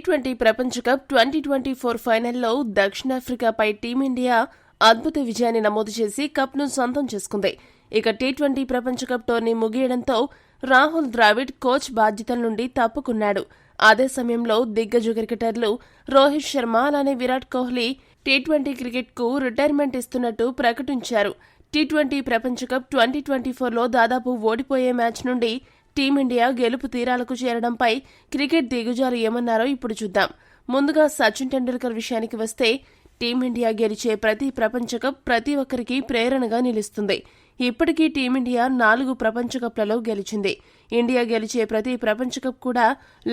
T20 ప్రపంచ cup 2024 ఫైనల్లో దక్షిణాఫ్రికాపై team India అద్భుత విజయాన్ని నమోదు చేసి కప్ను సొంతం చేసుకుంది. ఇక T20 ప్రపంచ కప్ టోర్నీ ముగియడంతో రాహుల్ ద్రావిడ్ కోచ్ బాధ్యతల నుండి తప్పుకున్నాడు. అదే సమయంలో దిగ్గజ క్రికెటర్లు రోహిత్ శర్మ అలానే విరాట్ కోహ్లీ T20 క్రికెట్కు రిటైర్మెంట్ ఇస్తున్నట్టు ప్రకటించారు. T20 ప్రపంచ కప్ 2024లో దాదాపు ఓడిపోయే మ్యాచ్ నుండి టీమిండియా గెలుపు తీరాలకు చేరడంపై క్రికెట్ దిగ్గజాలు ఏమన్నారో ఇప్పుడు చూద్దాం. ముందుగా సచిన్ టెండూల్కర్ విషయానికి వస్తే టీమిండియా గెలిచే ప్రతి ప్రపంచ కప్ ప్రతి ఒక్కరికి ప్రేరణగా నిలుస్తుంది. ఇప్పటికీ టీమిండియా 4 ప్రపంచ కప్లలో గెలిచింది. ఇండియా గెలిచే ప్రతి ప్రపంచ కప్ కూడా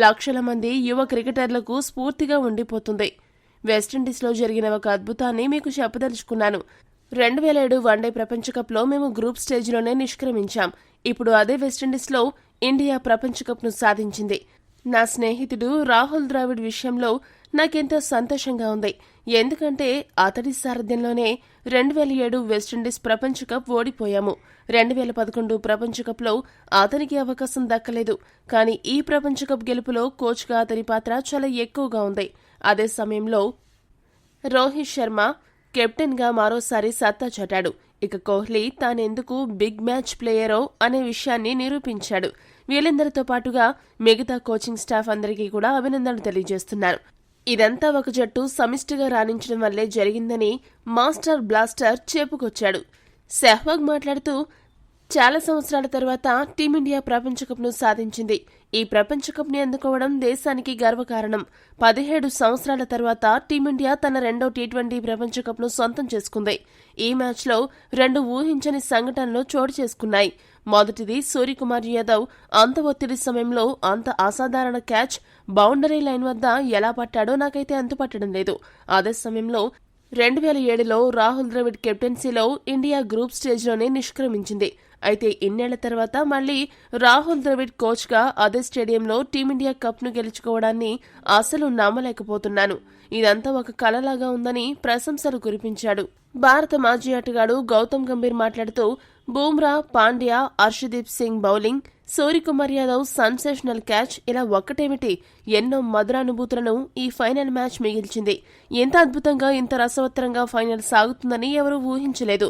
లక్షల మంది యువ క్రికెటర్లకు స్ఫూర్తిగా ఉండిపోతుంది. వెస్టిండీస్లో జరిగిన ఒక అద్భుతాన్ని మీకు చెప్పదలుచుకున్నాను. 2007 వన్డే ప్రపంచ కప్లో మేము గ్రూప్ స్టేజ్లోనే నిష్క్రమించాం. ఇప్పుడు అదే వెస్టిండీస్లో ఇండియా ప్రపంచ కప్ను సాధించింది. నా స్నేహితుడు రాహుల్ ద్రావిడ్ విషయంలో నాకెంతో సంతోషంగా ఉంది. ఎందుకంటే అతడి సారథ్యంలోనే 2007 వెస్టిండీస్ ప్రపంచ కప్ ఓడిపోయాము. 2011 ప్రపంచ కప్లో అతనికి అవకాశం దక్కలేదు. కానీ ఈ ప్రపంచ కప్ గెలుపులో కోచ్గా అతని పాత్ర చాలా ఎక్కువగా ఉంది. అదే సమయంలో రోహిత్ శర్మ కెప్టెన్గా మరోసారి సత్తా చాటాడు. ఇక కోహ్లీ తానెందుకు బిగ్ మ్యాచ్ ప్లేయరో అనే విషయాన్ని నిరూపించాడు. వీళ్ళందరితో పాటుగా మిగతా కోచింగ్ స్టాఫ్ అందరికీ కూడా అభినందనలు తెలియజేస్తున్నారు. ఇదంతా ఒక జట్టు సమిష్టిగా రాణించడం వల్లే జరిగిందని మాస్టర్ బ్లాస్టర్ చెప్పుకొచ్చాడు. సెహ్వాగ్ మాట్లాడుతూ, చాలా సంవత్సరాల తర్వాత టీమిండియా ప్రపంచ కప్ను సాధించింది. ఈ ప్రపంచ కప్ని అందుకోవడం దేశానికి గర్వకారణం. 17 సంవత్సరాల తర్వాత టీమిండియా తన రెండో T20 ప్రపంచ కప్ను సొంతం చేసుకుంది. ఈ మ్యాచ్లో 2 ఊహించని సంఘటనలు చోటు చేసుకున్నాయి. మొదటిది, సూర్యకుమార్ యాదవ్ అంత ఒత్తిడి సమయంలో అంత అసాధారణ క్యాచ్ బౌండరీ లైన్ వద్ద ఎలా పట్టాడో నాకైతే అంతుపట్టడం లేదు. అదే సమయంలో 2007లో రాహుల్ ద్రవిడ్ కెప్టెన్సీలో ఇండియా గ్రూప్ స్టేజ్లోనే నిష్క్రమించింది. అయితే ఇన్నేళ్ల తర్వాత మళ్లీ రాహుల్ ద్రవిడ్ కోచ్గా అదే స్టేడియంలో టీమిండియా కప్ను గెలుచుకోవడాన్ని అసలు నమ్మలేకపోతున్నాను. ఇదంతా ఒక కలలాగా ఉందని ప్రశంసలు కురిపించాడు. భారత మాజీ ఆటగాడు గౌతమ్ గంభీర్ మాట్లాడుతూ, Bumrah, Pandya, Harshdeep Singh bowling, Suryakumar Yadav sensational catch, ఇలా ఒక్కటేమిటి ఎన్నో మధురానుభూతులను ఈ ఫైనల్ మ్యాచ్ మిగిల్చింది. ఎంత అద్భుతంగా ఇంత రసవత్తరంగా ఫైనల్ సాగుతుందని ఎవరూ ఊహించలేదు.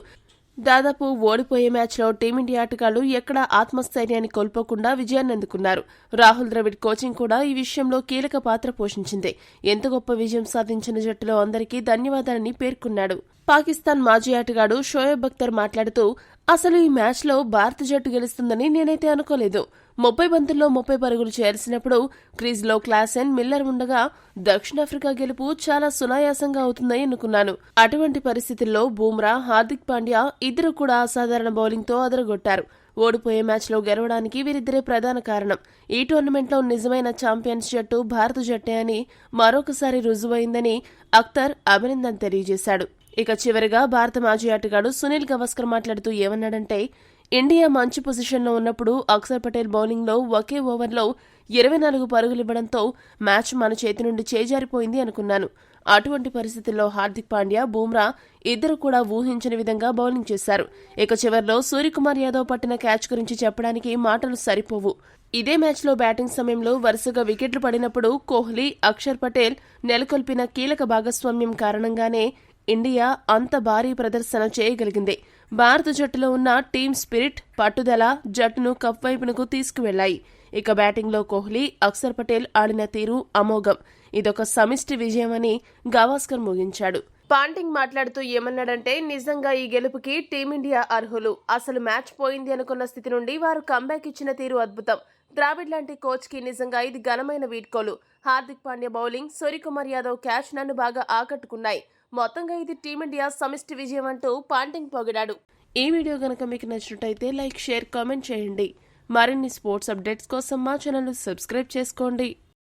దాదాపు ఓడిపోయే మ్యాచ్లో టీమిండియా ఆటగాళ్లు ఎక్కడా ఆత్మస్థైర్యాన్ని కోల్పోకుండా విజయాన్ని అందుకున్నారు. రాహుల్ ద్రవిడ్ కోచింగ్ కూడా ఈ విషయంలో కీలక పాత్ర పోషించింది. ఎంత గొప్ప విజయం సాధించిన జట్టులో అందరికీ ధన్యవాదాలని పేర్కొన్నాడు. పాకిస్తాన్ మాజీ ఆటగాడు షోయబ్ అఖ్తర్ మాట్లాడుతూ, అసలు ఈ మ్యాచ్లో భారత జట్టు గెలుస్తుందని నేనైతే అనుకోలేదు. 30 బంతుల్లో 30 పరుగులు చేయాల్సినప్పుడు క్రీజ్లో క్లాసెన్, మిల్లర్ ఉండగా దక్షిణాఫ్రికా గెలుపు చాలా సునాయాసంగా అవుతుందని అనుకున్నాను. అటువంటి పరిస్థితుల్లో బూమ్రా, హార్దిక్ పాండ్యా ఇద్దరు కూడా అసాధారణ బౌలింగ్తో అదరగొట్టారు. ఓడిపోయే మ్యాచ్లో గెలవడానికి వీరిద్దరే ప్రధాన కారణం. ఈ టోర్నమెంట్లో నిజమైన ఛాంపియన్స్ జట్టు భారత జట్టే అని మరొకసారి రుజువైందని అఖ్తర్ అభినందన తెలియజేశాడు. ఇక చివరిగా భారత మాజీ ఆటగాడు సునీల్ గవాస్కర్ మాట్లాడుతూ ఏమన్నాడంటే, ఇండియా మంచి పొజిషన్లో ఉన్నప్పుడు అక్షర్ పటేల్ బౌలింగ్లో ఒకే ఓవర్లో 24 పరుగులివ్వడంతో మ్యాచ్ మన చేతి నుండి చేజారిపోయింది అనుకున్నాను. అటువంటి పరిస్థితుల్లో హార్దిక్ పాండ్యా, బూమ్రా ఇద్దరు కూడా ఊహించని విధంగా బౌలింగ్ చేశారు. ఇక చివర్లో సూర్యకుమార్ యాదవ్ పట్టిన క్యాచ్ గురించి చెప్పడానికి మాటలు సరిపోవు. ఇదే మ్యాచ్లో బ్యాటింగ్ సమయంలో వరుసగా వికెట్లు పడినప్పుడు కోహ్లీ, అక్షర్ పటేల్ నెలకొల్పిన కీలక భాగస్వామ్యం కారణంగానే ఇండియా అంత భారీ ప్రదర్శన చేయగలిగింది. భారత జట్టులో ఉన్న టీమ్ స్పిరిట్, పట్టుదల జట్టును కప్ వైపునకు తీసుకువెళ్లాయి. ఇక బ్యాటింగ్లో కోహ్లీ, అక్షర్ పటేల్ ఆడిన తీరు అమోఘం. ఇదొక సమిష్టి విజయమని గవాస్కర్ ముగించాడు. పాంటింగ్ మాట్లాడుతూ ఏమన్నాడంటే, నిజంగా ఈ గెలుపుకి టీమిండియా అర్హులు. అసలు మ్యాచ్ పోయింది అనుకున్న స్థితి నుండి వారు కంబ్యాక్ ఇచ్చిన తీరు అద్భుతం. ద్రావిడ్ లాంటి కోచ్కి నిజంగా ఇది ఘనమైన వీడ్కోలు. హార్దిక్ పాండ్యా బౌలింగ్, సూర్యకుమార్ యాదవ్ క్యాచ్ నన్ను బాగా ఆకట్టుకున్నాయి. మొత్తంగా ఇది టీమిండియా సమిష్టి విజయం అంటూ పాంటింగ్ పొగిడాడు. ఈ వీడియో గనక మీకు నచ్చినట్టయితే లైక్, షేర్, కామెంట్ చేయండి. మరిన్ని స్పోర్ట్స్ అప్డేట్స్ కోసం మా ఛానల్ సబ్స్క్రైబ్ చేసుకోండి.